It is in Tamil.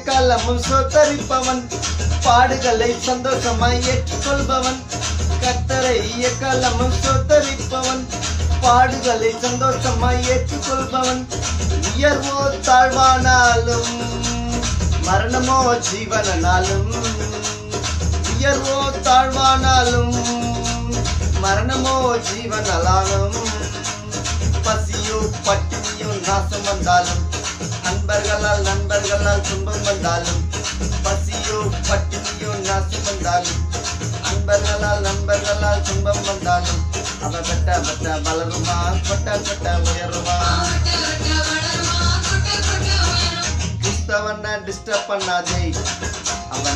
எக்காலமும் சோத்தரிப்பவன், பாடுகளை சந்தோஷமாய் ஏற்றுக்கொள்பவன். கர்த்தரை எக்காலமும் சோத்தரிப்பவன், பாடுகளை சந்தோஷமாய் ஏற்றுக்கொள்பவன். உயர்வோ தாழ்வானாலும், மரணமோ ஜீவனாலும், உயர்வோ தாழ்வானாலும், மரணமோ ஜீவனாலும், பசியோ பட்டினியோ நாசம் வந்தாலும், நண்பர்களால் துன்பம் வந்தாலும், பசியோ பட்டினியோ நாசம் வந்தாலும், நண்பர்களால் துன்பம் வந்தாலும், அவன் பெட்ட வளருமா, கொட்ட உயருமா. கிறிஸ்தவனை டிஸ்டர்ப் பண்ணாதே, அவன்